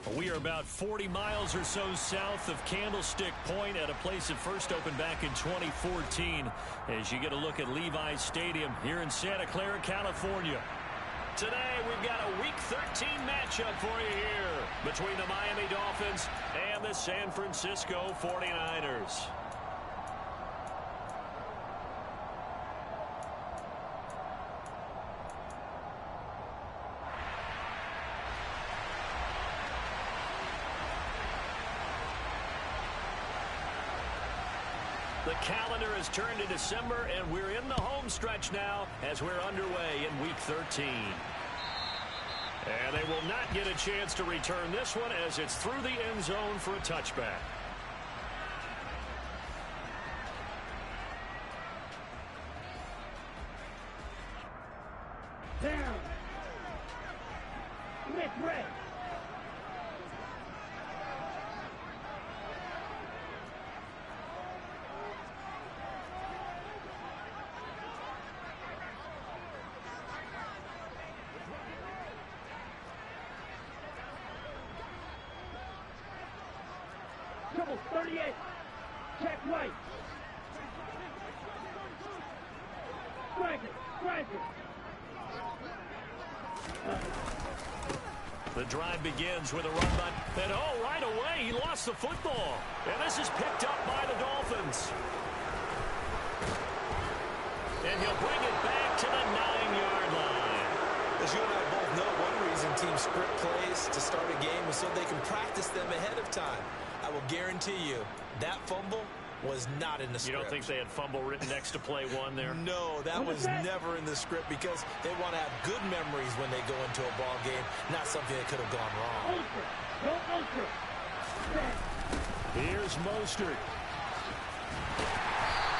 We are about 40 miles or so south of Candlestick Point at a place that first opened back in 2014 as you get a look at Levi's Stadium here in Santa Clara, California. Today, we've got a Week 13 matchup for you here between the Miami Dolphins and the San Francisco 49ers. The calendar has turned to December, and we're in the home stretch now as we're underway in Week 13. And they will not get a chance to return this one as it's through the end zone for a touchback. Down. Red. Trouble 38. Check right. Strike it. The drive begins with a run by, and right away he lost the football. And this is picked up by the Dolphins. And he'll bring it back to the 9-yard line. As you and I both know, one reason teams script plays to start a game is so they can practice them ahead of time. I will guarantee you that fumble was not in the script. You don't think they had fumble written next to play one there? No, that was never in the script because they want to have good memories when they go into a ball game, not something that could have gone wrong. Here's Mostert.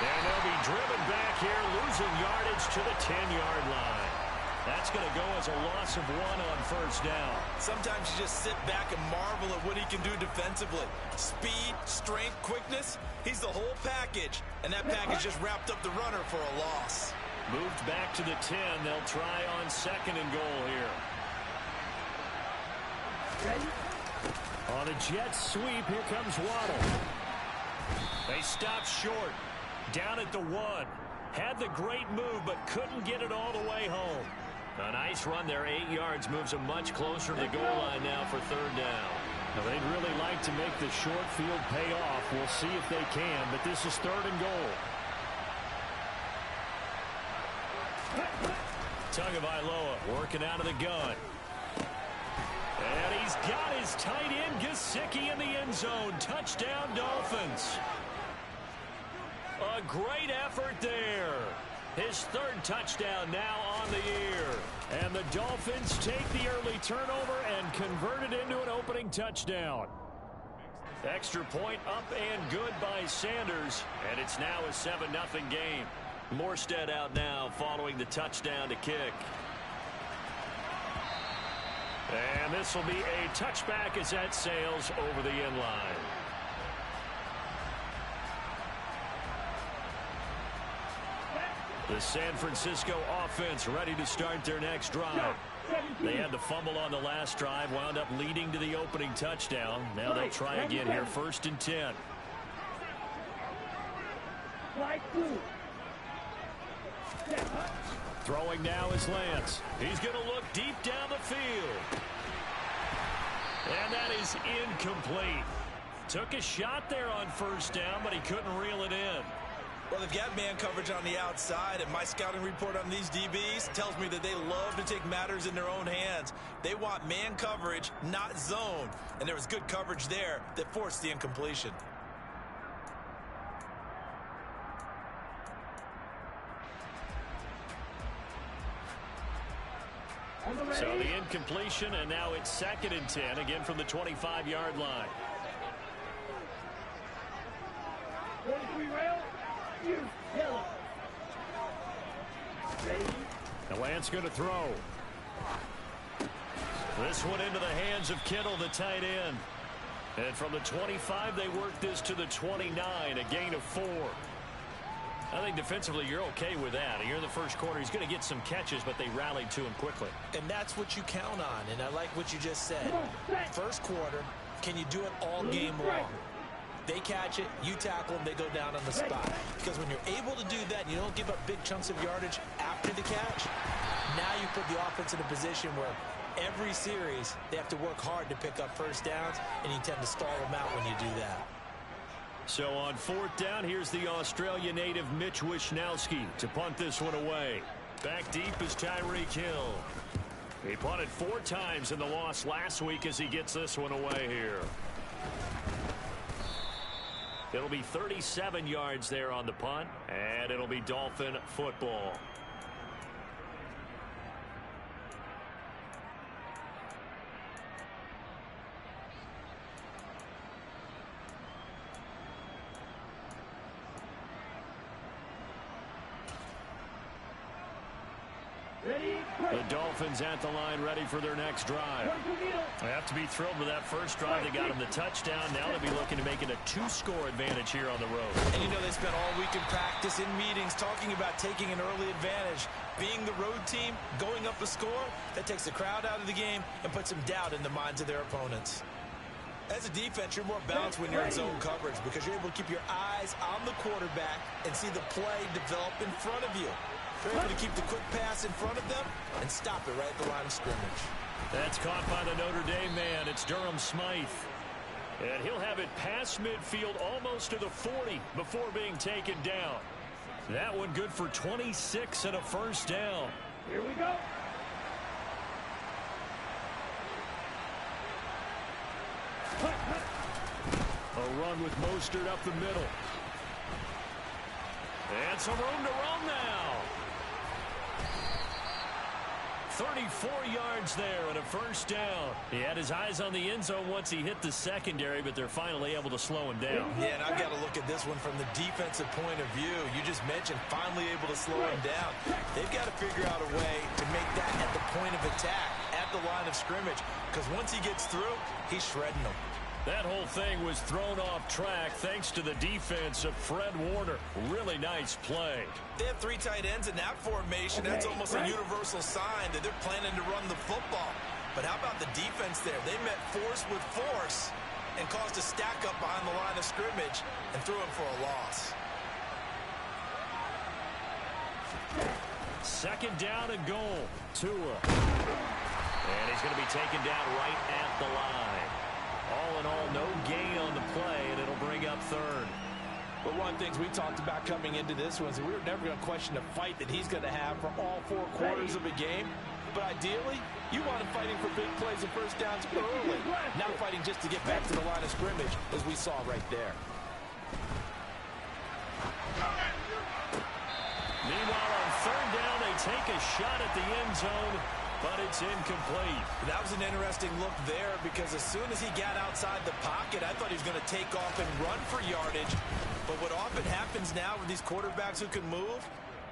And they'll be driven back here, losing yardage to the 10-yard line. That's going to go as a loss of 1 on first down. Sometimes you just sit back and marvel at what he can do defensively. Speed, strength, quickness, he's the whole package. And that package just wrapped up the runner for a loss. Moved back to the 10. They'll try on 2nd and goal here. Ready? On a jet sweep, here comes Waddle. They stop short. Down at the 1. Had the great move, but couldn't get it all the way home. A nice run there, 8 yards, moves them much closer to the goal line now for 3rd down. Now, they'd really like to make the short field pay off. We'll see if they can, but this is 3rd and goal. Tagovailoa working out of the gun. And he's got his tight end, Gesicki, in the end zone. Touchdown, Dolphins. A great effort there. His 3rd touchdown now on the year. And the Dolphins take the early turnover and convert it into an opening touchdown. Extra point up and good by Sanders. And it's now a 7-0 game. Morstead out now following the touchdown to kick. And this will be a touchback as that sails over the end line. The San Francisco offense ready to start their next drive. They had the fumble on the last drive, wound up leading to the opening touchdown. Now they'll try again here, 1st and 10. Throwing now is Lance. He's going to look deep down the field. And that is incomplete. Took a shot there on 1st down, but he couldn't reel it in. Well, they've got man coverage on the outside, and my scouting report on these DBs tells me that they love to take matters in their own hands. They want man coverage, not zone. And there was good coverage there that forced the incompletion. So the incompletion, and now it's 2nd and 10, again from the 25-yard line. 43 rail. The Lance going to throw. This one into the hands of Kittle, the tight end. And from the 25, they work this to the 29, a gain of 4. I think defensively you're okay with that. Here in the first quarter, he's going to get some catches, but they rallied to him quickly. And that's what you count on, and I like what you just said. First quarter, can you do it all game long? They catch it, you tackle them, they go down on the spot. Because when you're able to do that, and you don't give up big chunks of yardage after the catch, now you put the offense in a position where every series they have to work hard to pick up first downs, and you tend to stall them out when you do that. So on fourth down, here's the Australia native Mitch Wishnowsky to punt this one away. Back deep is Tyreek Hill. He punted 4 times in the loss last week as he gets this one away here. It'll be 37 yards there on the punt, and it'll be Dolphin football. The Dolphins at the line ready for their next drive. They have to be thrilled with that first drive. They got them the touchdown. Now they'll be looking to make it a 2-score advantage here on the road. And you know they spent all week in practice, in meetings, talking about taking an early advantage. Being the road team, going up a score, that takes the crowd out of the game and puts some doubt in the minds of their opponents. As a defense, you're more balanced when you're in zone coverage because you're able to keep your eyes on the quarterback and see the play develop in front of you. They're able to keep the quick pass in front of them and stop it right at the line of scrimmage. That's caught by the Notre Dame man. It's Durham Smythe. And he'll have it past midfield almost to the 40 before being taken down. That one good for 26 and a first down. Here we go. A run with Mostert up the middle. And some room to run now. 34 yards there and a first down. He had his eyes on the end zone once he hit the secondary, but they're finally able to slow him down. Yeah, and I've got to look at this one from the defensive point of view. You just mentioned finally able to slow him down. They've got to figure out a way to make that at the point of attack, at the line of scrimmage, because once he gets through, he's shredding them. That whole thing was thrown off track thanks to the defense of Fred Warner. Really nice play. They have 3 tight ends in that formation. That's almost a universal sign that they're planning to run the football. But how about the defense there? They met force with force and caused a stack up behind the line of scrimmage and threw him for a loss. Second down and goal. Tua. And he's going to be taken down right at the line. All in all, no gain on the play, and it'll bring up third. But one of the things we talked about coming into this one is we were never going to question the fight that he's going to have for all 4 quarters of a game. But ideally, you want him fighting for big plays and first downs early, not fighting just to get back to the line of scrimmage, as we saw right there. Meanwhile, on third down, they take a shot at the end zone, but it's incomplete. That was an interesting look there because as soon as he got outside the pocket, I thought he was going to take off and run for yardage. But what often happens now with these quarterbacks who can move,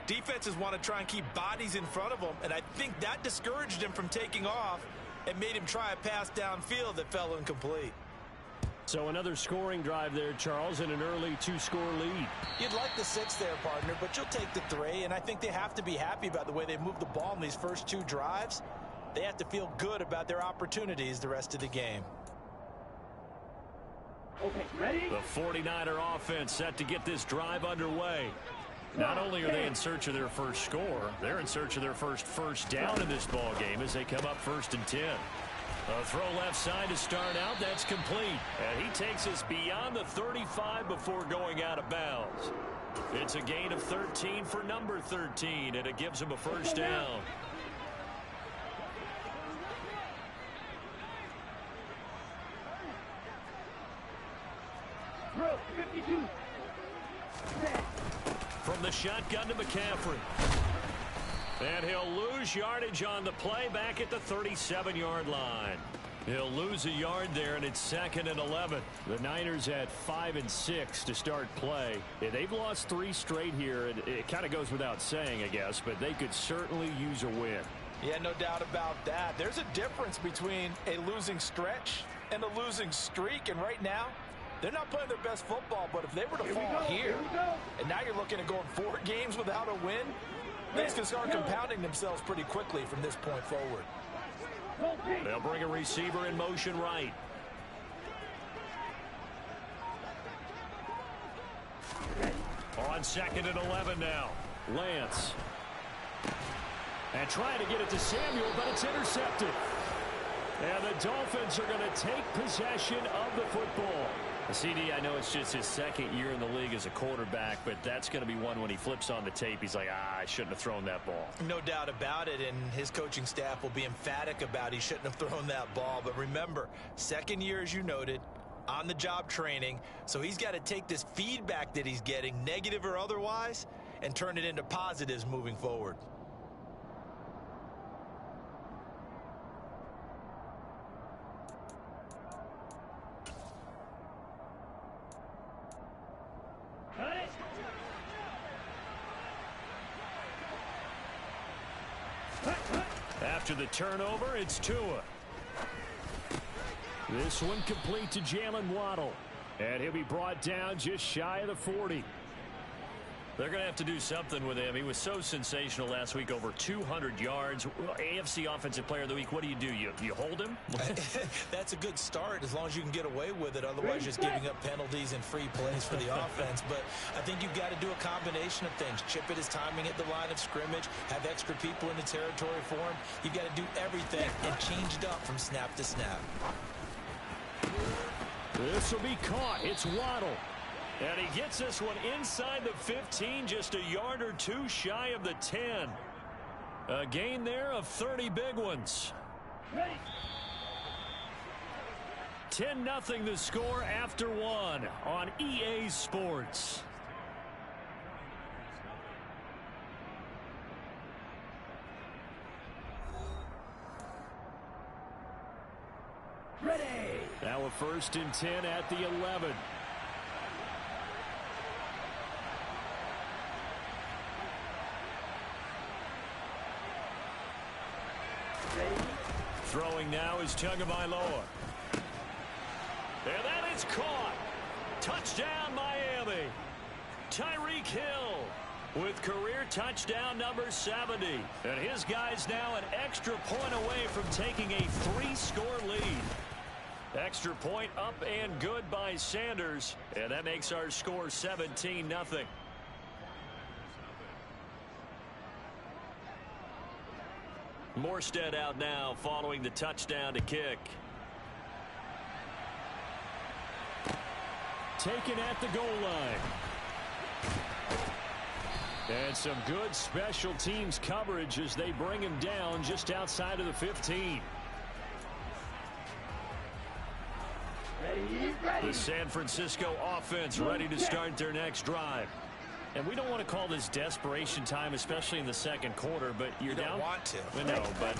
defenses want to try and keep bodies in front of them, and I think that discouraged him from taking off and made him try a pass downfield that fell incomplete. So another scoring drive there, Charles, and an early 2-score lead. You'd like the 6 there, partner, but you'll take the 3, and I think they have to be happy about the way they moved the ball in these first 2 drives. They have to feel good about their opportunities the rest of the game. Okay, ready? The 49er offense set to get this drive underway. Not only are they in search of their first score, they're in search of their first down in this ball game as they come up 1st and 10. A throw left side to start out. That's complete. And he takes us beyond the 35 before going out of bounds. It's a gain of 13 for number 13, and it gives him a first down. Bro, 52. From the shotgun to McCaffrey. And he'll lose yardage on the play back at the 37-yard line. He'll lose a yard there, and it's 2nd and 11. The Niners had 5 and 6 to start play. Yeah, they've lost 3 straight here, and it kind of goes without saying, I guess, but they could certainly use a win. Yeah, no doubt about that. There's a difference between a losing stretch and a losing streak, and right now, They're not playing their best football, but if they were to fall here, and now you're looking at going 4 games without a win, things can start compounding themselves pretty quickly from this point forward. They'll bring a receiver in motion right. On 2nd and 11 now. Lance. And trying to get it to Samuel, but it's intercepted. And the Dolphins are going to take possession of the football. CD, I know it's just his 2nd year in the league as a quarterback, but that's going to be one when he flips on the tape. He's like, I shouldn't have thrown that ball. No doubt about it, and his coaching staff will be emphatic about he shouldn't have thrown that ball. But remember, 2nd year, as you noted, on-the-job training, so he's got to take this feedback that he's getting, negative or otherwise, and turn it into positives moving forward. After the turnover, it's Tua. This one complete to Jalen Waddle. And he'll be brought down just shy of the 40. They're going to have to do something with him. He was so sensational last week, over 200 yards. AFC Offensive Player of the Week, what do? You hold him? That's a good start as long as you can get away with it. Otherwise, just giving up penalties and free plays for the offense. But I think you've got to do a combination of things. Chip it his timing at the line of scrimmage, have extra people in the territory for him. You've got to do everything and change it up from snap to snap. This will be caught. It's Waddle. And he gets this one inside the 15, just a yard or 2 shy of the 10. A gain there of 30 big ones. 10-0 the score after 1 on EA Sports. Ready. Now a 1st and 10 at the 11. Throwing now is Tagovailoa. And that is caught. Touchdown, Miami. Tyreek Hill with career touchdown number 70. And his guys now an extra point away from taking a 3-score lead. Extra point up and good by Sanders. And that makes our score 17-0. Morstead out now following the touchdown to kick. Taken at the goal line. And some good special teams coverage as they bring him down just outside of the 15. The San Francisco offense ready to start their next drive. And we don't want to call this desperation time, especially in the 2nd quarter, but you're down. You don't want to. No, but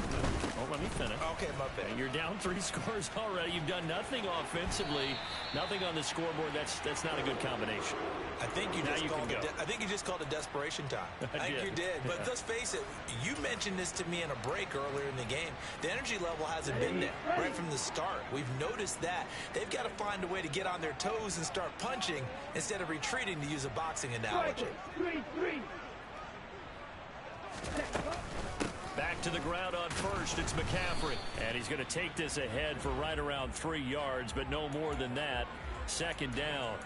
let me finish. Okay, my bad. You're down 3 scores already. You've done nothing offensively, nothing on the scoreboard. That's not a good combination. I think you just called it desperation time. I think you did. But let's face it, you mentioned this to me in a break earlier in the game. The energy level hasn't been there right from the start. We've noticed that. They've got to find a way to get on their toes and start punching instead of retreating, to use a boxing analogy. Back to the ground on 1st. It's McCaffrey. And he's going to take this ahead for right around 3 yards, but no more than that. 2nd down.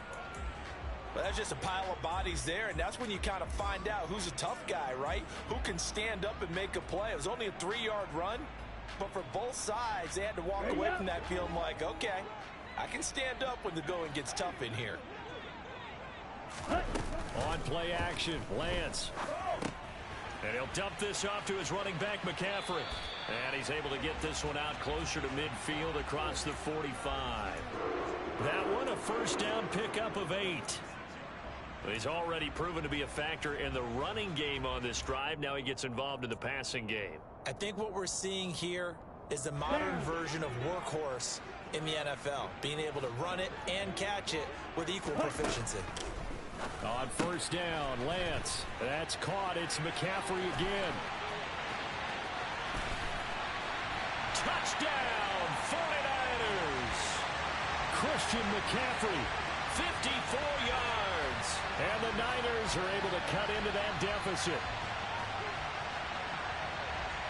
But that's just a pile of bodies there, and that's when you kind of find out who's a tough guy, right? Who can stand up and make a play. It was only a 3-yard run, but for both sides, they had to walk away from that feeling like, okay, I can stand up when the going gets tough in here. On play action, Lance. And he'll dump this off to his running back, McCaffrey. And he's able to get this one out closer to midfield across the 45. That one a 1st down pickup of 8. He's already proven to be a factor in the running game on this drive. Now he gets involved in the passing game. I think what we're seeing here is the modern version of workhorse in the NFL, being able to run it and catch it with equal proficiency. On 1st down, Lance. That's caught. It's McCaffrey again. Touchdown, 49ers. Christian McCaffrey. 54 yards. And the Niners are able to cut into that deficit.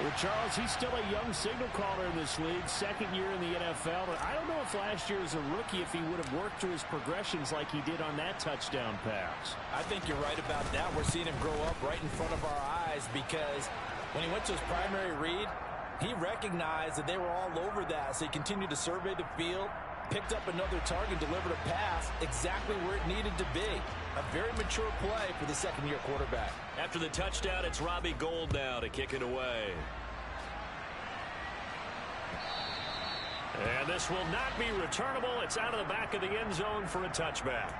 Well, Charles, he's still a young signal caller in this league, second year in the NFL. But I don't know if last year as a rookie, if he would have worked through his progressions like he did on that touchdown pass. I think you're right about that. We're seeing him grow up right in front of our eyes because when he went to his primary read, he recognized that they were all over that. So he continued to survey the field, picked up another target, delivered a pass exactly where it needed to be. A very mature play for the second-year quarterback. After the touchdown, it's Robbie Gould now to kick it away. And this will not be returnable. It's out of the back of the end zone for a touchback.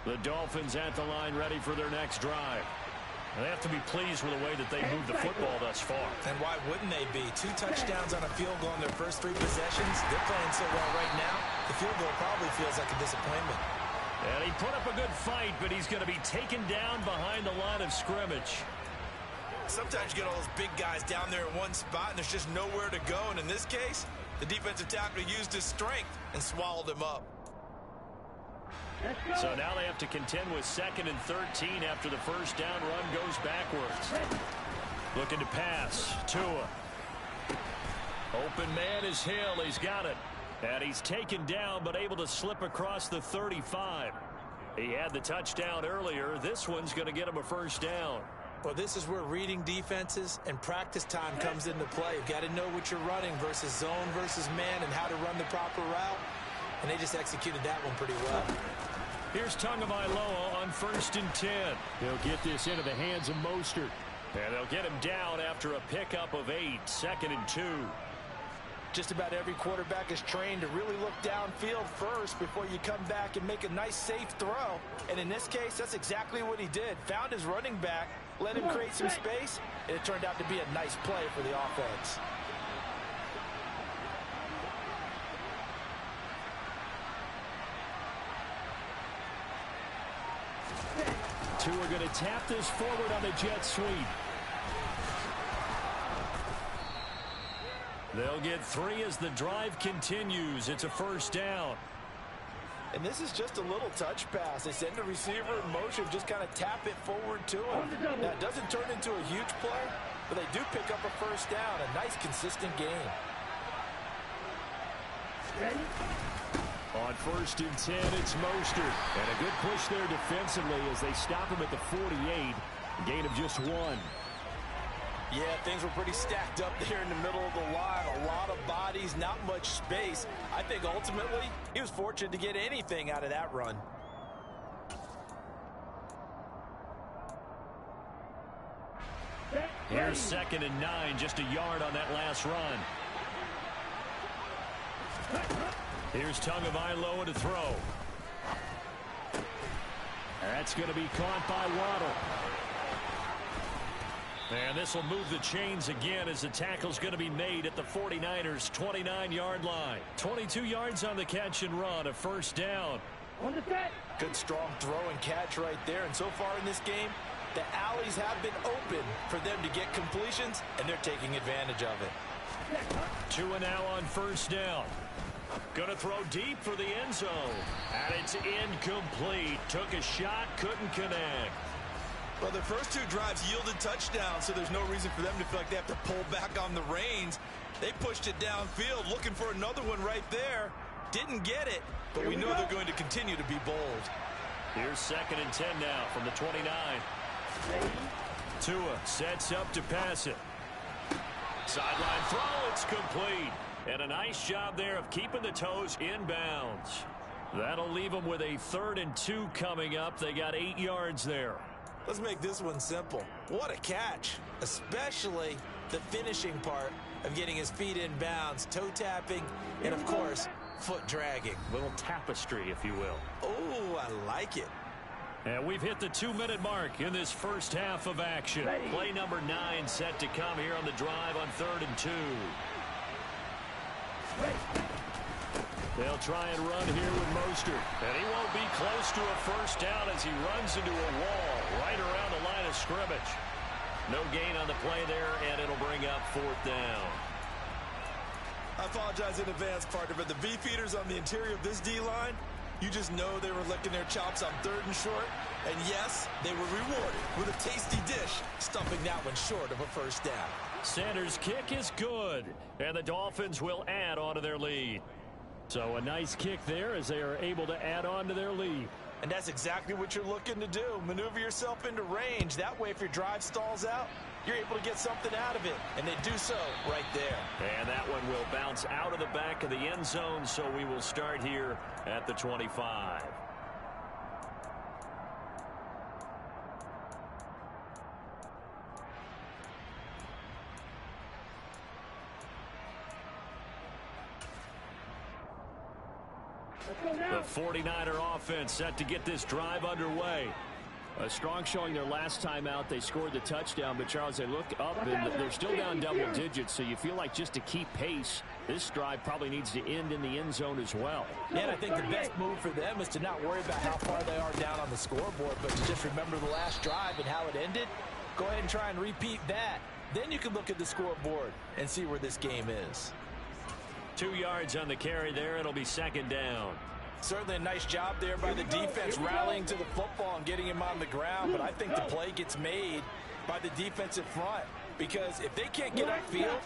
The Dolphins at the line ready for their next drive. They have to be pleased with the way that they moved the football thus far. And why wouldn't they be? 2 touchdowns on a field goal in their first 3 possessions. They're playing so well right now, the field goal probably feels like a disappointment. And he put up a good fight, but he's going to be taken down behind the line of scrimmage. Sometimes you get all those big guys down there in one spot, and there's just nowhere to go. And in this case, the defensive tackle used his strength and swallowed him up. So now they have to contend with 2nd and 13 after the first down run goes backwards. Looking to pass. Tua. Open man is Hill. He's got it. And he's taken down but able to slip across the 35. He had the touchdown earlier. This one's going to get him a first down. Well, this is where reading defenses and practice time comes into play. You've got to know what you're running versus zone versus man and how to run the proper route. And they just executed that one pretty well. Here's Tagovailoa on 1st and 10. He'll get this into the hands of Mostert. And they'll get him down after a pickup of 8, 2nd and 2. Just about every quarterback is trained to really look downfield first before you come back and make a nice, safe throw. And in this case, that's exactly what he did. Found his running back, let him create some space, and it turned out to be a nice play for the offense. Two are going to tap this forward on the jet sweep. They'll get 3 as the drive continues. It's a first down. And this is just a little touch pass. They send the receiver in motion, just kind of tap it forward to him. Now, it doesn't turn into a huge play, but they do pick up a first down. A nice, consistent game. Ready? On 1st and 10, it's Mostert. And a good push there defensively as they stop him at the 48. A gain of just 1. Yeah, things were pretty stacked up there in the middle of the line. A lot of bodies, not much space. I think ultimately he was fortunate to get anything out of that run. Here's 2nd and 9, just a yard on that last run. Here's Tagovailoa to throw. That's going to be caught by Waddle. And this will move the chains again as the tackle's going to be made at the 49ers' 29-yard line. 22 yards on the catch and run, a first down. On the set. Good strong throw and catch right there. And so far in this game, the alleys have been open for them to get completions, and they're taking advantage of it. Tua now on first down. Going to throw deep for the end zone. And it's incomplete. Took a shot, couldn't connect. Well, their first 2 drives yielded touchdowns, so there's no reason for them to feel like they have to pull back on the reins. They pushed it downfield, looking for another one right there. Didn't get it, but we know they're going to continue to be bold. Here's 2nd and 10 now from the 29. Tua sets up to pass it. Sideline throw, it's complete. And a nice job there of keeping the toes inbounds. That'll leave them with a 3rd and 2 coming up. They got 8 yards there. Let's make this one simple. What a catch, especially the finishing part of getting his feet in bounds, toe tapping, and of course, foot dragging. Little tapestry, if you will. Oh, I like it. And we've hit the 2-minute mark in this first half of action. Play number 9 set to come here on the drive on 3rd and 2. They'll try and run here with Mostert. And he won't be close to a first down as he runs into a wall right around scrimmage. No gain on the play there, and it'll bring up 4th down. I apologize in advance, partner, but the beefeaters on the interior of this D-line, you just know they were licking their chops on 3rd and short. And yes, they were rewarded with a tasty dish, stuffing that one short of a 1st down. Sanders' kick is good, and the Dolphins will add on to their lead. So a nice kick there as they are able to add on to their lead. And that's exactly what you're looking to do. Maneuver yourself into range. That way, if your drive stalls out, you're able to get something out of it. And they do so right there. And that one will bounce out of the back of the end zone, so we will start here at the 25. The 49er offense set to get this drive underway. A strong showing their last time out. They scored the touchdown, but Charles, they look up and they're still down double digits, so you feel like just to keep pace, this drive probably needs to end in the end zone as well. Yeah, and I think the best move for them is to not worry about how far they are down on the scoreboard, but to just remember the last drive and how it ended. Go ahead and try and repeat that. Then you can look at the scoreboard and see where this game is. 2 yards on the carry there. It'll be 2nd down. Certainly a nice job there by the defense rallying to the football and getting him on the ground, but I think the play gets made by the defensive front because if they can't get upfield,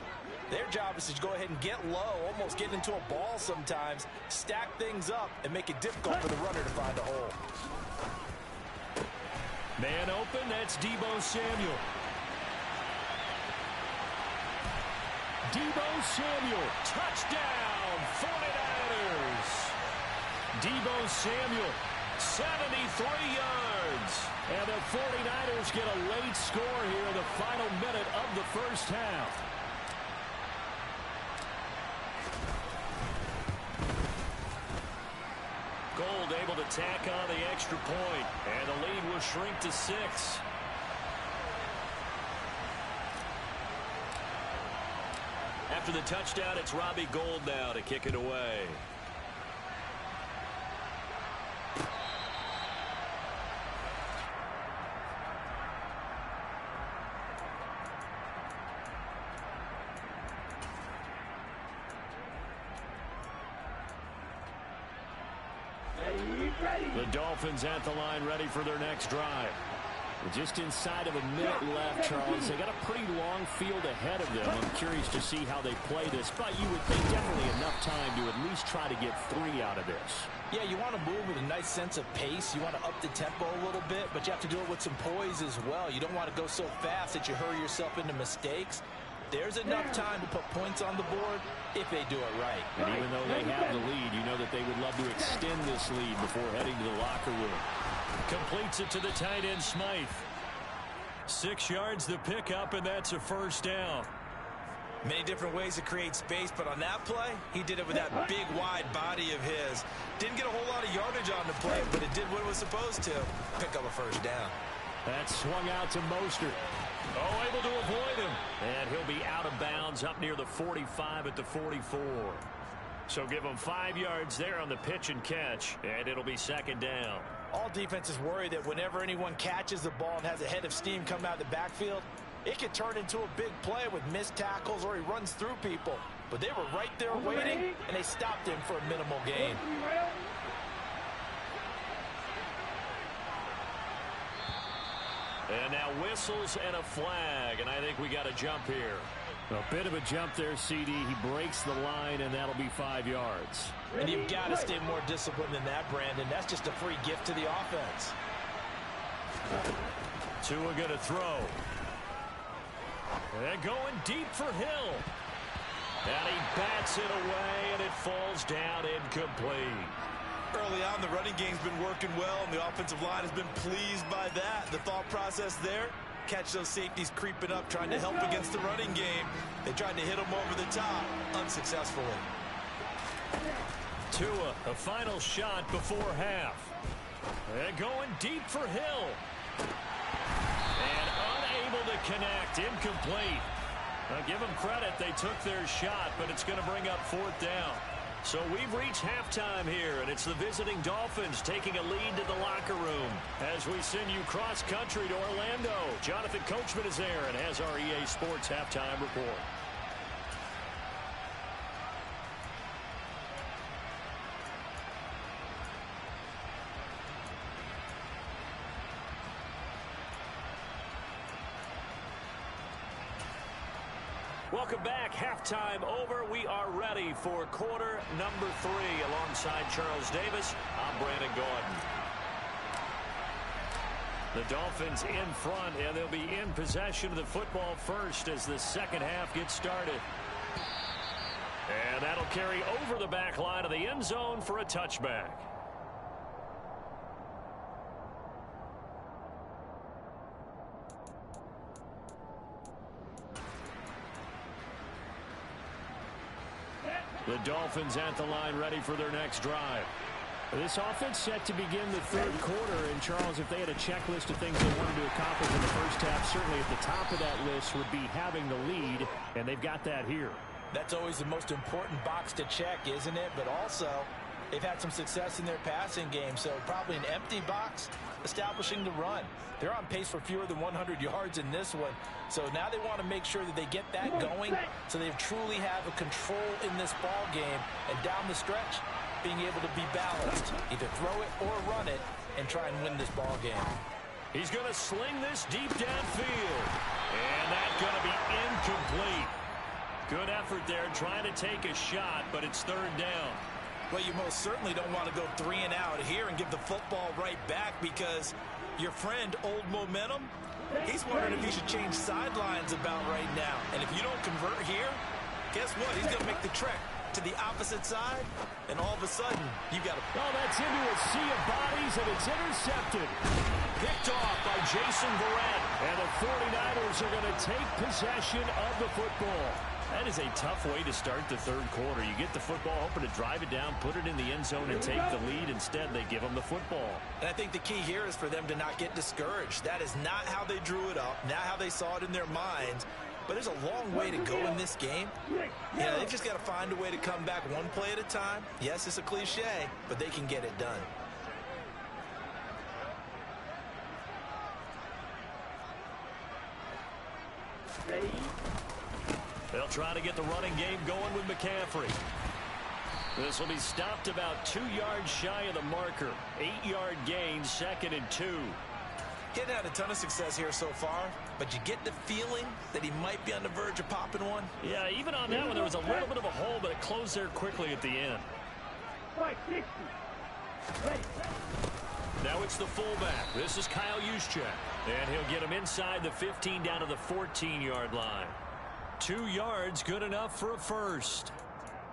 their job is to go ahead and get low, almost get into a ball sometimes, stack things up, and make it difficult for the runner to find a hole. Man open, that's Deebo Samuel. Deebo Samuel, touchdown, 49ers. Deebo Samuel, 73 yards. And the 49ers get a late score here in the final minute of the 1st half. Gold able to tack on the extra point, and the lead will shrink to 6. After the touchdown, it's Robbie Gould now to kick it away. The Dolphins at the line ready for their next drive. Just inside of a minute left, Charles. They got a pretty long field ahead of them. I'm curious to see how they play this, but you would think definitely enough time to at least try to get 3 out of this. Yeah, you want to move with a nice sense of pace. You want to up the tempo a little bit, but you have to do it with some poise as well. You don't want to go so fast that you hurry yourself into mistakes. There's enough time to put points on the board if they do it right. And even though they have the lead, you know that they would love to extend this lead before heading to the locker room. Completes it to the tight end, Smythe. 6 yards the pickup, and that's a 1st down. Many different ways to create space, but on that play, he did it with that big, wide body of his. Didn't get a whole lot of yardage on the play, but it did what it was supposed to. Pick up a 1st down. That swung out to Mostert. Oh, able to avoid him. And he'll be out of bounds up near the 45 at the 44. So give him 5 yards there on the pitch and catch, and it'll be 2nd down. All defenses worry that whenever anyone catches the ball and has a head of steam come out of the backfield, it could turn into a big play with missed tackles or he runs through people. But they were right there waiting, and they stopped him for a minimal gain. And now whistles and a flag, and I think we got a jump here. A bit of a jump there, CD. He breaks the line, and that'll be 5 yards. And you've got to stay more disciplined than that, Brandon. That's just a free gift to the offense. Tua going to throw. And going deep for Hill. And he bats it away, and it falls down incomplete. Early on, the running game's been working well, and the offensive line has been pleased by that. The thought process there, catch those safeties creeping up, trying to help against the running game. They tried to hit them over the top, unsuccessfully. Tua, a final shot before half. And going deep for Hill. And unable to connect, incomplete. Now give them credit, they took their shot, but it's going to bring up 4th down. So we've reached halftime here, and it's the visiting Dolphins taking a lead to the locker room as we send you cross-country to Orlando. Jonathan Coachman is there and has our EA Sports halftime report. Welcome back. Halftime over. We are ready for quarter number 3. Alongside Charles Davis, I'm Brandon Gordon. The Dolphins in front, and they'll be in possession of the football first as the second half gets started. And that'll carry over the back line of the end zone for a touchback. The Dolphins at the line ready for their next drive. This offense set to begin the third quarter. And, Charles, if they had a checklist of things they wanted to accomplish in the first half, certainly at the top of that list would be having the lead, and they've got that here. That's always the most important box to check, isn't it? But also, they've had some success in their passing game, so probably an empty box establishing the run. They're on pace for fewer than 100 yards in this one. So now they want to make sure that they get that going so they truly have a control in this ball game. And down the stretch, being able to be balanced. Either throw it or run it and try and win this ball game. He's going to sling this deep downfield. And that's going to be incomplete. Good effort there trying to take a shot, but it's third down. Well, you most certainly don't want to go 3 and out here and give the football right back because your friend, Old Momentum, he's wondering if he should change sidelines about right now. And if you don't convert here, guess what? He's going to make the trek to the opposite side, and all of a sudden, you got to... Oh, that's into a sea of bodies, and it's intercepted. Picked off by Jason Verrett, and the 49ers are going to take possession of the football. That is a tough way to start the third quarter. You get the football, hoping to drive it down, put it in the end zone, and take the lead. Instead, they give them the football. And I think the key here is for them to not get discouraged. That is not how they drew it up, not how they saw it in their minds. But there's a long way to go in this game. Yeah, they've just got to find a way to come back one play at a time. Yes, it's a cliche, but they can get it done. They'll try to get the running game going with McCaffrey. This will be stopped about 2 yards shy of the marker. 8-yard gain, 2nd and 2. He hadn't had a ton of success here so far, but you get the feeling that he might be on the verge of popping one. Yeah, even on that one, there was a little bit of a hole, but it closed there quickly at the end. Now it's the fullback. This is Kyle Juszczyk. And he'll get him inside the 15 down to the 14-yard line. 2 yards, good enough for a first.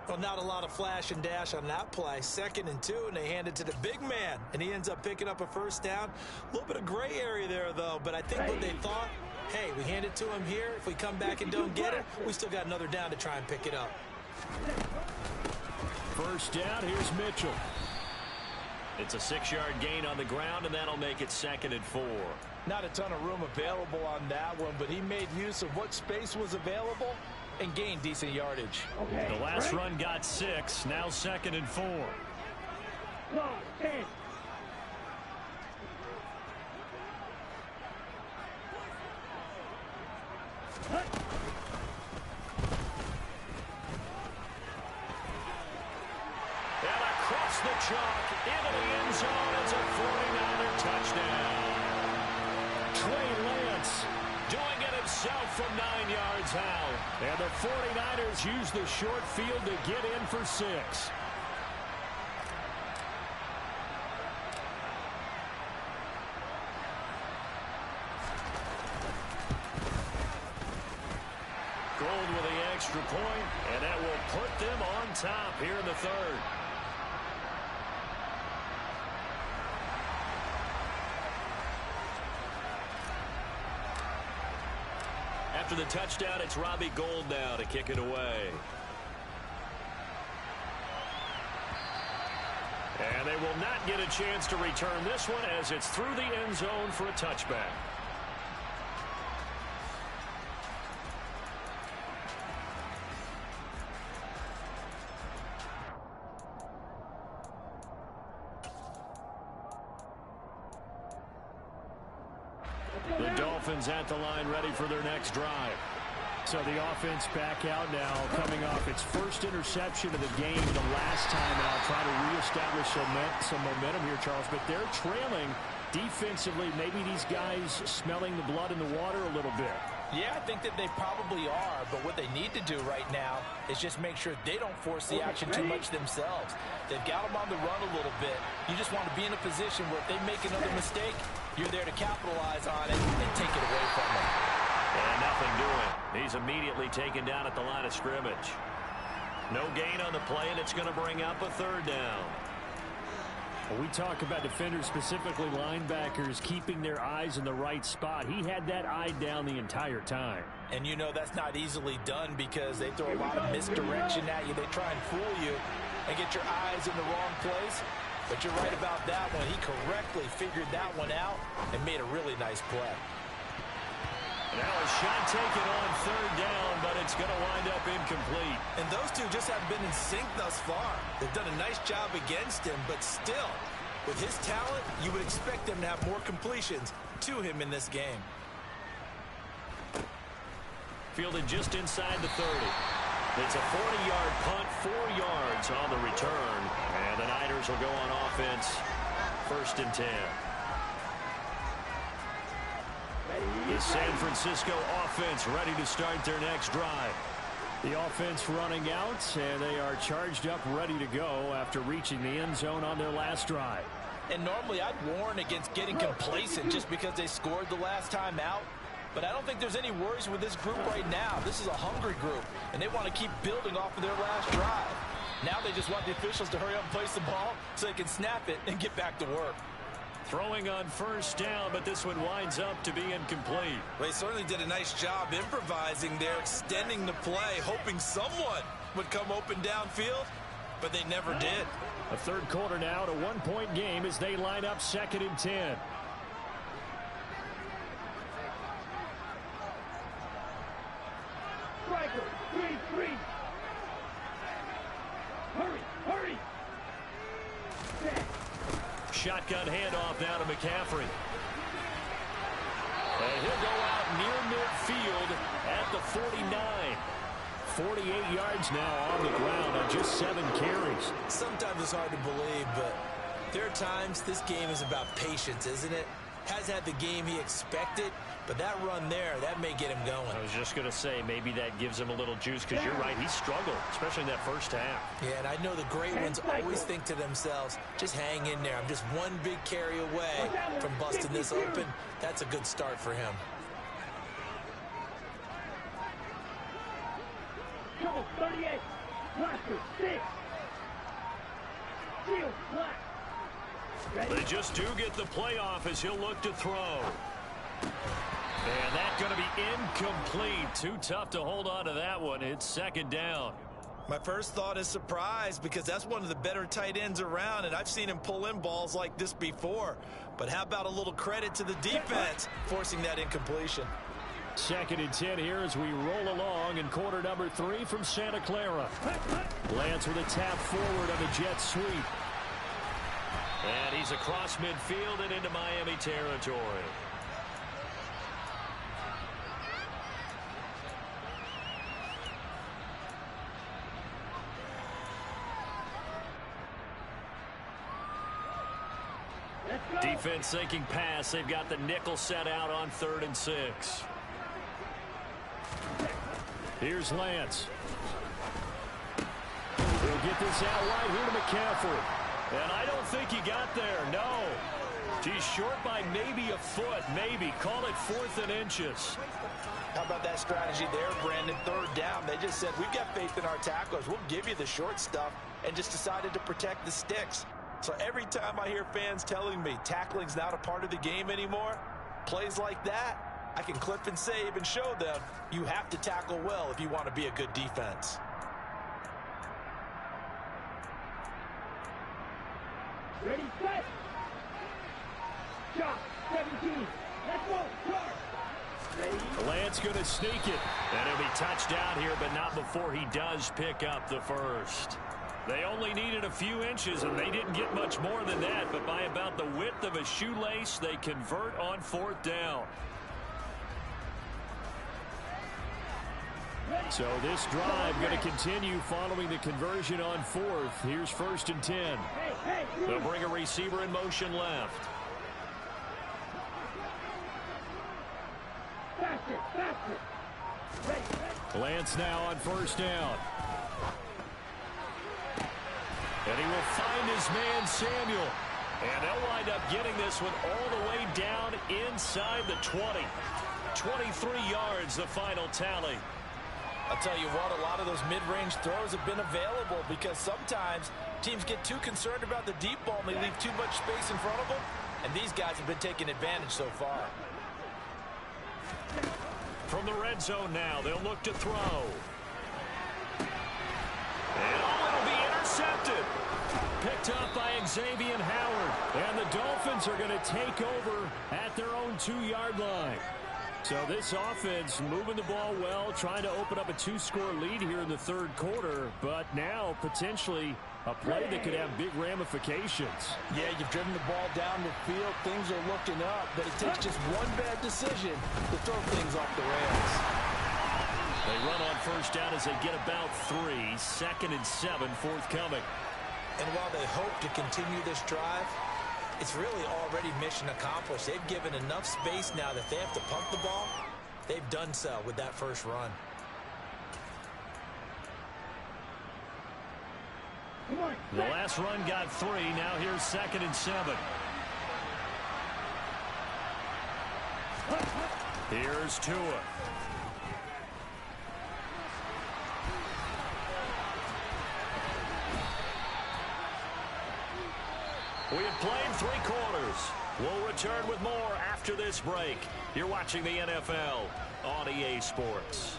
Well, not a lot of flash and dash on that play. 2nd and 2, and they hand it to the big man, and he ends up picking up a first down. A little bit of gray area there, though, but I think what they thought, hey, we hand it to him here. If we come back and don't get it, we still got another down to try and pick it up. First down, here's Mitchell. It's a 6-yard gain on the ground, and that'll make it 2nd and 4. Not a ton of room available on that one, but he made use of what space was available and gained decent yardage. The last run got 6, now 2nd and 4. And across the chalk, into the end zone, it's a 49er touchdown. Trey Lance doing it himself from 9 yards out. And the 49ers use the short field to get in for 6. Gold with the extra point, and that will put them on top here in the third. After the touchdown, it's Robbie Gould now to kick it away. And they will not get a chance to return this one as it's through the end zone for a touchback. Dolphins at the line ready for their next drive. So the offense back out now, coming off its first interception of the game the last time out, trying to reestablish some momentum here, Charles. But they're trailing defensively. Maybe these guys smelling the blood in the water a little bit. Yeah, I think that they probably are, but what they need to do right now is just make sure they don't force the action too much themselves. They've got them on the run a little bit. You just want to be in a position where if they make another mistake, you're there to capitalize on it and take it away from them. And nothing doing. He's immediately taken down at the line of scrimmage. No gain on the play, and it's going to bring up a third down. When we talk about defenders, specifically linebackers, keeping their eyes in the right spot. He had that eye down the entire time. And you know that's not easily done because they throw a lot of misdirection at you. They try and fool you and get your eyes in the wrong place. But you're right about that one. He correctly figured that one out and made a really nice play. Now a shot taken on third down, but it's going to wind up incomplete. And those two just haven't been in sync thus far. They've done a nice job against him, but still, with his talent, you would expect them to have more completions to him in this game. Fielded just inside the 30. It's a 40-yard punt, 4 yards on the return. And the Niners will go on offense, 1st and 10. The San Francisco offense ready to start their next drive. The offense running out, and they are charged up, ready to go after reaching the end zone on their last drive. And normally I'd warn against getting complacent just because they scored the last time out. But I don't think there's any worries with this group right now. This is a hungry group, and they want to keep building off of their last drive. Now they just want the officials to hurry up and place the ball so they can snap it and get back to work. Throwing on 1st down, but this one winds up to be incomplete. Well, he certainly did a nice job improvising there, extending the play, hoping someone would come open downfield, but they never did. A third quarter now, a 1-point game as they line up 2nd and 10. Striker, 3-3. Hurry, hurry. Shotgun handoff now to McCaffrey. And he'll go out near midfield at the 49. 48 yards now on the ground on just 7 carries. Sometimes it's hard to believe, but there are times this game is about patience, isn't it? Has had the game he expected, but that run there, that may get him going. I was just going to say, maybe that gives him a little juice, because you're right, he struggled, especially in that first half. Yeah, and I know the great ones always think to themselves, just hang in there. I'm just one big carry away from busting this open. That's a good start for him. Trouble 38. Blaster 6. Shield black. They just do get the playoff as he'll look to throw. And that's going to be incomplete. Too tough to hold on to that one. It's 2nd down. My first thought is surprise, because that's one of the better tight ends around, and I've seen him pull in balls like this before. But how about a little credit to the defense forcing that incompletion? 2nd and 10 here as we roll along in quarter number 3 from Santa Clara. Lance with a tap forward on the jet sweep. And he's across midfield and into Miami territory. Defense sinking pass. They've got the nickel set out on 3rd and 6. Here's Lance. He'll get this out wide here to McCaffrey. And I don't think he got there. No. He's short by maybe a foot. Maybe. Call it 4th and inches. How about that strategy there, Brandon? 3rd down. They just said, we've got faith in our tacklers. We'll give you the short stuff, and just decided to protect the sticks. So every time I hear fans telling me tackling's not a part of the game anymore, plays like that, I can clip and save and show them you have to tackle well if you want to be a good defense. Ready, set. Shot 17. Let's go. Start. Ready. Lance going to sneak it. And he'll be touched down here, but not before he does pick up the first. They only needed a few inches, and they didn't get much more than that. But by about the width of a shoelace, they convert on 4th down. So this drive going to continue following the conversion on fourth. Here's 1st and 10. They'll bring a receiver in motion left. Lance now on 1st down. And he will find his man Samuel. And they'll wind up getting this one all the way down inside the 20. 23 yards, the final tally. I'll tell you what, a lot of those mid-range throws have been available because sometimes teams get too concerned about the deep ball and they leave too much space in front of them. And these guys have been taking advantage so far. From the red zone now, they'll look to throw. And it'll be intercepted. Picked up by Xavier Howard. And the Dolphins are going to take over at their own 2-yard line. So this offense moving the ball well, trying to open up a 2-score lead here in the third quarter, but now potentially a play that could have big ramifications. Yeah, you've driven the ball down the field. Things are looking up, but it takes just one bad decision to throw things off the rails. They run on 1st down as they get about 3. 2nd and 7 forthcoming. And while they hope to continue this drive, it's really already mission accomplished. They've given enough space now that they have to pump the ball. They've done so with that first run. The last run got 3. Now here's 2nd and 7. Here's Tua. We have played 3 quarters. We'll return with more after this break. You're watching the NFL on EA Sports.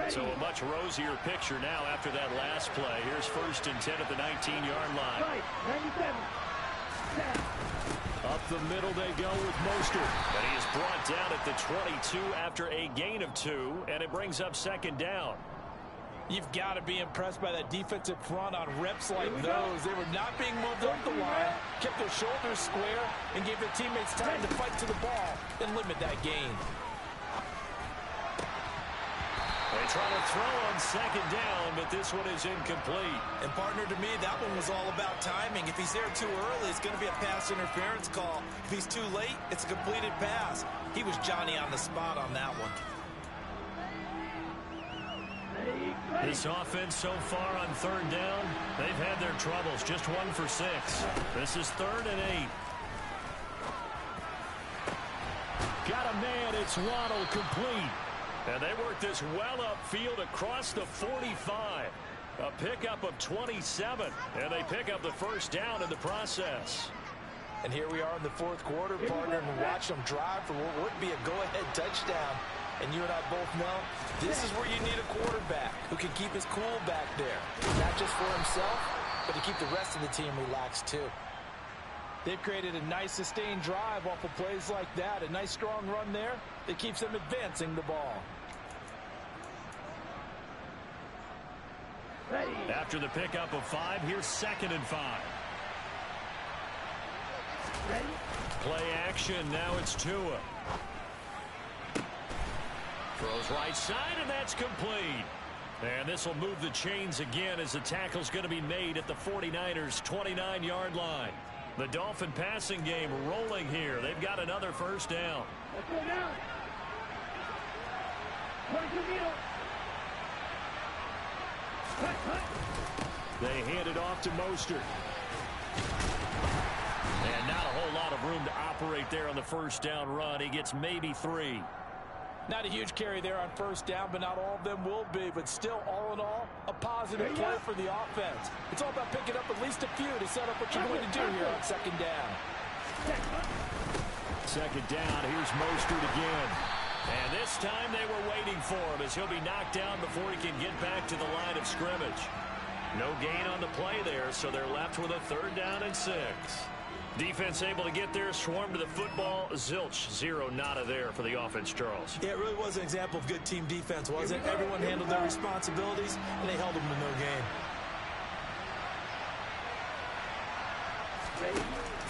So a much rosier picture now after that last play. Here's 1st and 10 at the 19-yard line. Right, 97. Up the middle they go with Mostert. And he is brought down at the 22 after a gain of 2, and it brings up 2nd down. You've got to be impressed by that defensive front on reps like those. They were not being moved up the line, kept their shoulders square, and gave their teammates time to fight to the ball and limit that gain. They try to throw on 2nd down, but this one is incomplete. And partner, to me, that one was all about timing. If he's there too early, it's going to be a pass interference call. If he's too late, it's a completed pass. He was Johnny on the spot on that one. This offense so far on 3rd down, they've had their troubles. Just 1 for 6. This is 3rd and 8. Got a man. It's Waddle, complete. And they work this well upfield across the 45. A pickup of 27. And they pick up the 1st down in the process. And here we are in the 4th quarter, partner, and watch them drive for what would be a go-ahead touchdown. And you and I both know this is where you need a quarterback who can keep his cool back there. Not just for himself, but to keep the rest of the team relaxed too. They've created a nice sustained drive off of plays like that. A nice strong run there that keeps them advancing the ball. After the pickup of 5, here's 2nd and 5. Play action. Now it's Tua. Throws right side, and that's complete. And this will move the chains again as the tackle's going to be made at the 49ers' 29-yard line. The Dolphin passing game rolling here. They've got another 1st down. Let's go down. Point to middle. They hand it off to Mostert. And not a whole lot of room to operate there on the 1st down run. He gets maybe 3. Not a huge carry there on 1st down, but not all of them will be. But still, all in all, a positive play for the offense. It's all about picking up at least a few to set up what you're going to do here on 2nd down. 2nd down. Here's Mostert again. And this time they were waiting for him as he'll be knocked down before he can get back to the line of scrimmage. No gain on the play there, so they're left with a 3rd down and 6. Defense able to get there, swarm to the football. Zilch, 0 nada there for the offense, Charles. Yeah, it really was an example of good team defense, wasn't it? Everyone handled their responsibilities, and they held them to no gain.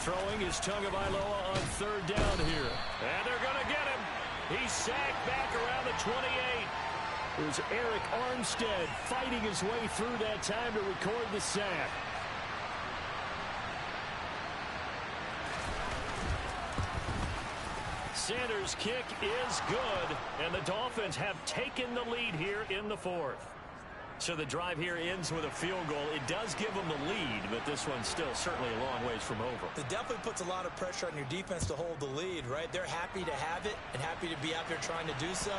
throwing is Tagovailoa on third down here. And they're going to get him. He's sacked back around the 28. It was Eric Armstead fighting his way through that time to record the sack. Sanders' kick is good, and the Dolphins have taken the lead here in the fourth. So the drive here ends with a field goal. It does give them the lead, but this one's still certainly a long ways from over. It definitely puts a lot of pressure on your defense to hold the lead, right? They're happy to have it and happy to be out there trying to do so.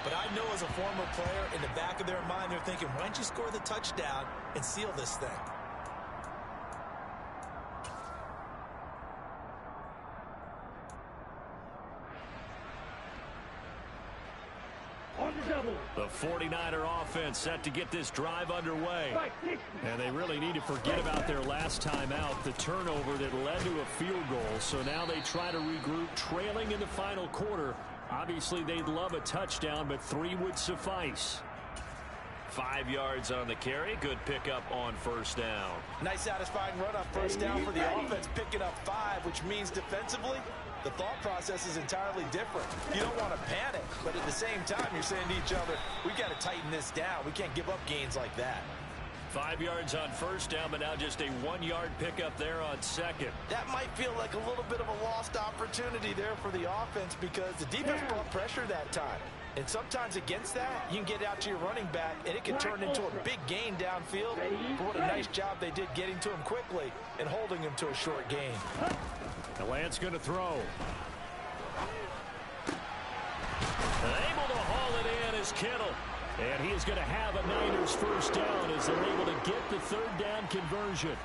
But I know as a former player, in the back of their mind, they're thinking, why don't you score the touchdown and seal this thing? The 49er offense set to get this drive underway. And they really need to forget about their last time out, the turnover that led to a field goal. So now they try to regroup, trailing in the final quarter. Obviously, they'd love a touchdown, but 3 would suffice. 5 yards on the carry. Good pickup on first down. Nice satisfying run on first down for the offense, picking up 5, which means defensively, the thought process is entirely different. You don't want to panic, but at the same time, you're saying to each other, we got to tighten this down. We can't give up gains like that. 5 yards on first down, but now just a 1-yard pickup there on second. That might feel like a little bit of a lost opportunity there for the offense because the defense brought pressure that time. And sometimes against that, you can get out to your running back, and it can turn into a big gain downfield. But what a nice job they did getting to him quickly and holding him to a short gain. The Lance going to throw. Able to haul it in is Kittle. And he is going to have a Niners first down as they're able to get the third down conversion.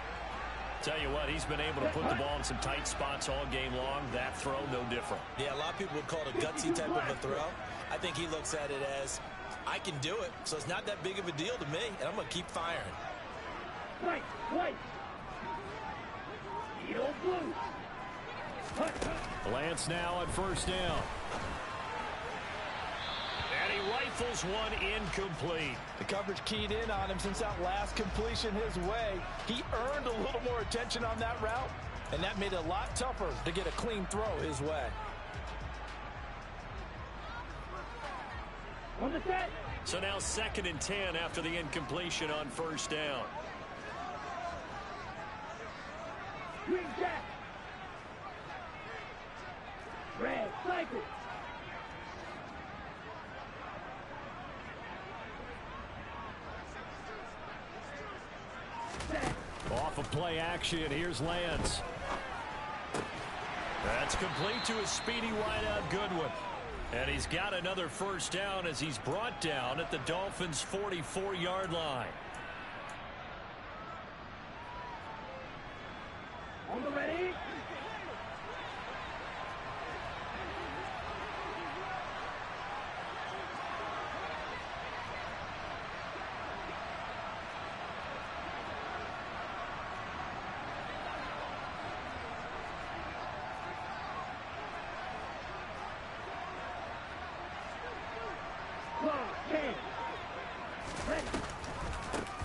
Tell you what, he's been able to put the ball in some tight spots all game long. That throw, no different. Yeah, a lot of people would call it a gutsy type of a throw. I think he looks at it as, I can do it, so it's not that big of a deal to me, and I'm going to keep firing. White. Yellow blue. Lance now on first down. And he rifles one incomplete. The coverage keyed in on him since that last completion his way. He earned a little more attention on that route, and that made it a lot tougher to get a clean throw his way. On the set. So now 2nd and 10 after the incompletion on first down. Green jack. Red cycle. Off of play action, here's Lance. That's complete to a speedy wideout Goodwin. And he's got another first down as he's brought down at the Dolphins' 44-yard line. On the ready.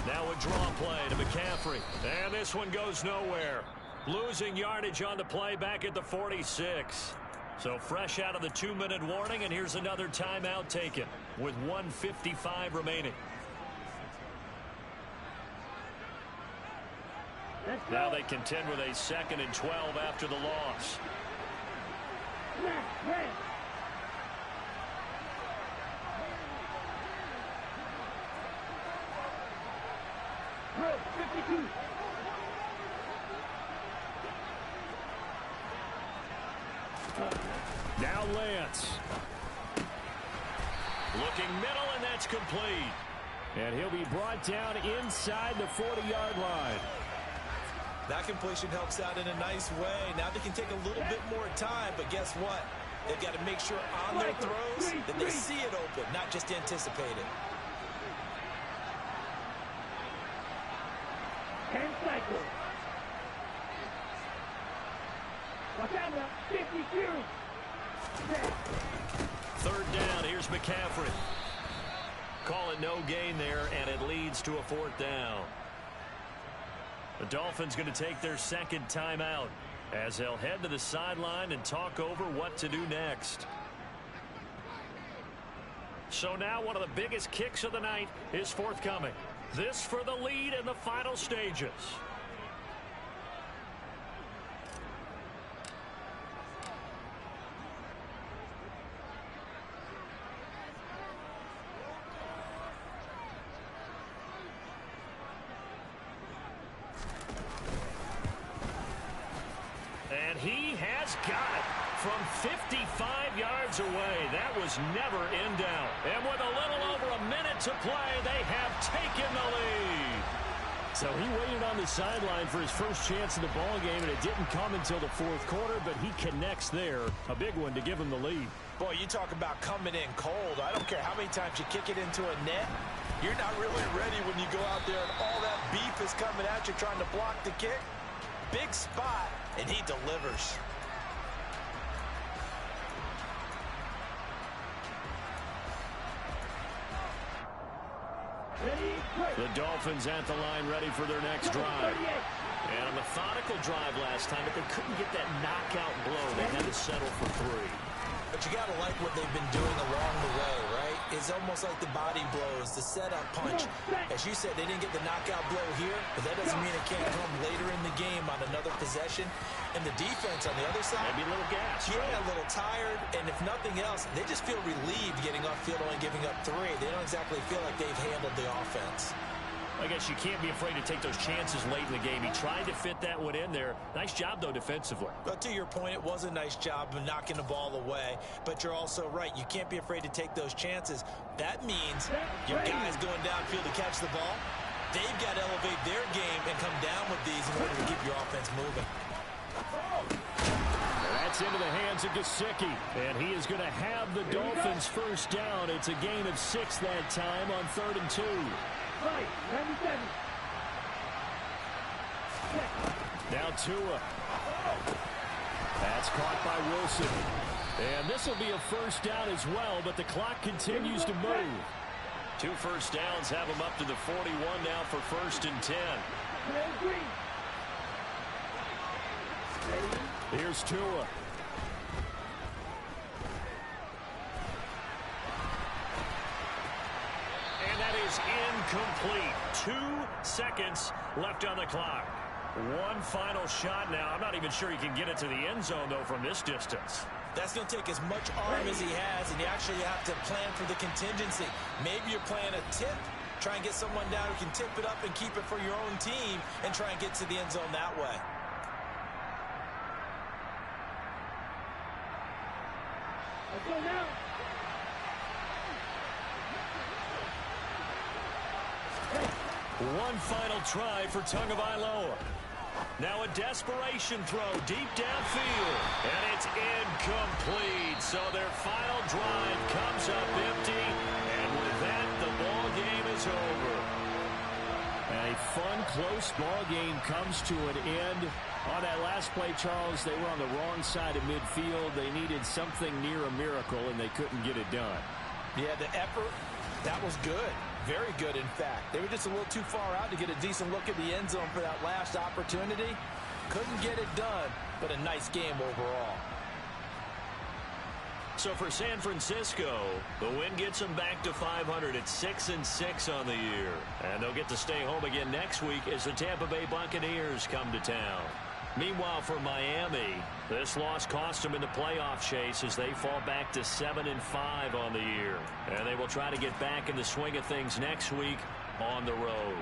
Now a draw play to McCaffrey. And this one goes nowhere. Losing yardage on the play back at the 46. So fresh out of the 2-minute warning, and here's another timeout taken with 1:55 remaining. Now they contend with a 2nd and 12 after the loss. Red. Red 52. Now Lance. Looking middle, and that's complete. And he'll be brought down inside the 40-yard line. That completion helps out in a nice way. Now they can take a little bit more time, but guess what? They've got to make sure on their throws that they see it open, not just anticipate it. 10 cycles. Watch out now. 52. Third down, here's McCaffrey. Call it no gain there, and it leads to a 4th down. The Dolphins going to take their 2nd timeout as they'll head to the sideline and talk over what to do next. So now one of the biggest kicks of the night is forthcoming. This for the lead in the final stages. And he has got it from 55 yards away. That was never in doubt. And with a little over a minute to play, they have taken the lead. So he waited on the sideline for his first chance in the ball game, and it didn't come until the fourth quarter, but he connects there. A big one to give him the lead. Boy, you talk about coming in cold. I don't care how many times you kick it into a net. You're not really ready when you go out there and all that beef is coming at you trying to block the kick. Big spot, and he delivers. The Dolphins at the line ready for their next drive. And a methodical drive last time, but they couldn't get that knockout blow. They had to settle for 3. But you got to like what they've been doing along the way, right? It's almost like the body blows, the setup punch. As you said, they didn't get the knockout blow here, but that doesn't mean it can't come later in the game on another possession. And the defense on the other side, maybe a little gas. Yeah, right? a little tired. And if nothing else, they just feel relieved getting off field only giving up 3. They don't exactly feel like they've handled the offense. I guess you can't be afraid to take those chances late in the game. He tried to fit that one in there. Nice job, though, defensively. But to your point, it was a nice job of knocking the ball away. But you're also right. You can't be afraid to take those chances. That means your guys going downfield to catch the ball, they've got to elevate their game and come down with these in order to keep your offense moving. That's into the hands of Gesicki, and he is going to have the Dolphins first down. It's a gain of 6 that time on 3rd and 2. Right, 97. Now Tua. That's caught by Wilson. And this will be a first down as well, but the clock continues to move. 2 first downs have him up to the 41 now for 1st and 10. Here's Tua. And that is incomplete. 2 seconds left on the clock. One final shot now. I'm not even sure he can get it to the end zone, though, from this distance. That's going to take as much arm as he has, and you actually have to plan for the contingency. Maybe you're playing a tip. Try and get someone down who can tip it up and keep it for your own team and try and get to the end zone that way. Let's go now. One final try for Tagovailoa. Now a desperation throw deep downfield. And it's incomplete. So their final drive comes up empty. And with that, the ball game is over. And a fun, close ball game comes to an end. On that last play, Charles, they were on the wrong side of midfield. They needed something near a miracle, and they couldn't get it done. Yeah, the effort, that was good. Very good, in fact. They were just a little too far out to get a decent look at the end zone for that last opportunity. Couldn't get it done, but a nice game overall. So for San Francisco, the win gets them back to 500 at 6-6 on the year. And they'll get to stay home again next week as the Tampa Bay Buccaneers come to town. Meanwhile, for Miami, this loss cost them in the playoff chase as they fall back to 7-5 on the year. And they will try to get back in the swing of things next week on the road.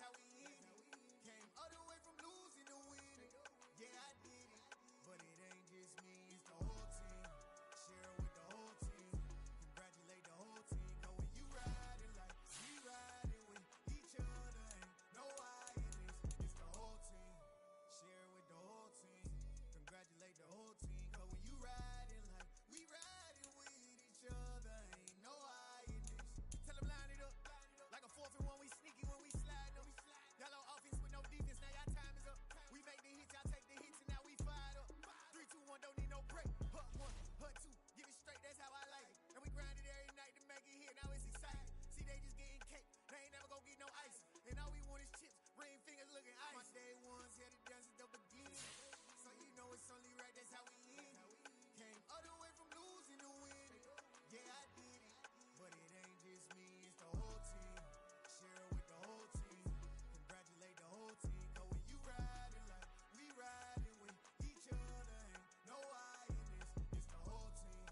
how we end it. Came all the way from losing to winning. Yeah, I did it. But it ain't just me, it's the whole team. Share it with the whole team. Congratulate the whole team. Cause when you riding like we riding with each other, ain't no I in this. It's the whole team. Share it with the whole team. Congratulate the whole team. Cause when you riding like we riding with each other, ain't no I in this. Tell them line it up. Like a 4th and 1, we sneaky when we slide up. Y'all on offense with no defense, now y'all time is up. We make the hits, y'all take the hits, and now we fired up. 3, 2, 1, don't need no break. Hut 1, hut 2, give it straight, that's how I like it. And we grind it every night to make it here, now it's exciting. See, they just getting cake, they ain't never gonna get no ice. And all we want is chips, ring fingers looking ice. My day ones had it done since the beginning. So you know it's only right, that's how we end it. Came all the way from losing to winning. Yeah, I did it. But it ain't just me, it's the whole team. Share it with the whole team. Congratulate the whole team. Cause when you riding like we riding with each other, ain't no I in this. It's the whole team.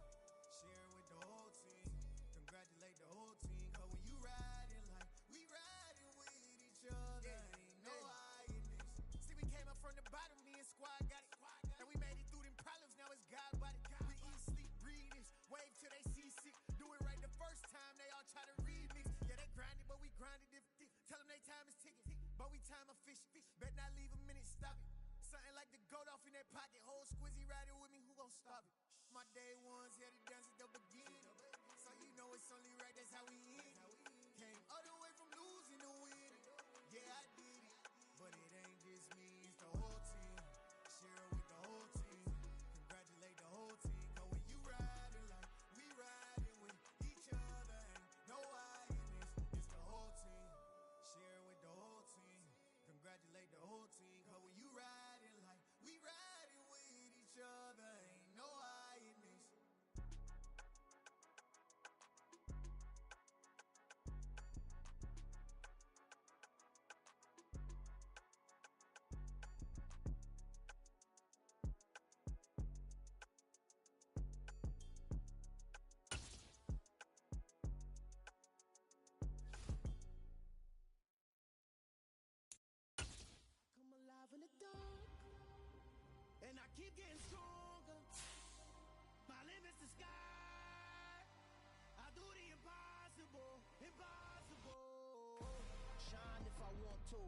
Share it with the whole team. Congratulate the whole team. Cause when you riding like we riding with each other, ain't no I in this. See, we came up from the bottom, me and squad got it. And we made it through them problems, now it's God body. We eat, sleep, breathe this. Wave till they see sick. Do it right the first time, they all try to remix. Yeah, they grinded, but we grinded different. Tell them they time is ticking, but we time a fish. Bet not leave a minute, stop it. Something like the goat off in that pocket. Whole squizzy riding with me, who gon' stop it? My day ones had it done since the beginning. So you know it's only right, that's how we end it. Came all the way from losing to winning. Yeah, I did it. But it ain't just me, it's the whole team. Share it with the whole team. Congratulate the whole team. Cause when you riding like we riding with each other, ain't no I in this. It's the whole team. Share it with the whole team. Congratulate the whole team. Cause when you riding like we riding with each other, ain't no I in this. I'm alive in the dark, and I keep getting stronger. My limit's the sky. I do the impossible, impossible. Shine if I want to.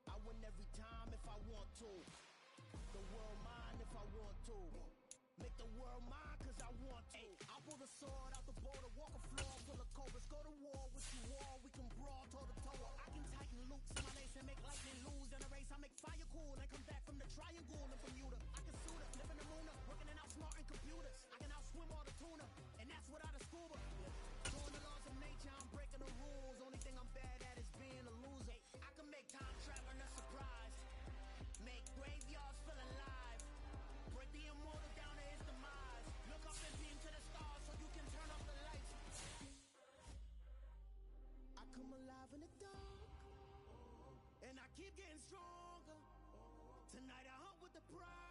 I win every time if I want to. The world mine if I want to. Make the world mine cause I want to. Ay, I'll pull the sword out the border, walk a floor full of cobras. Go to war with you war, we can brawl toe to toe. I can tighten loops in my lace and make lightning lose. In a race I make fire cool and come back from the triangle in Bermuda. I can suit up, live in the moon up, working and outsmarting computers. I can outswim all the tuna, and that's without a scuba. Doing the laws of nature, I'm breaking the rules. Only thing I'm bad at is being a loser. I can make time traveling a surprise, make graveyards feel alive. Break the immortal down to his demise. Look up and beam to the stars so you can turn off the lights. I come alive in the dark, and I keep getting stronger. Tonight I hunt with the pride.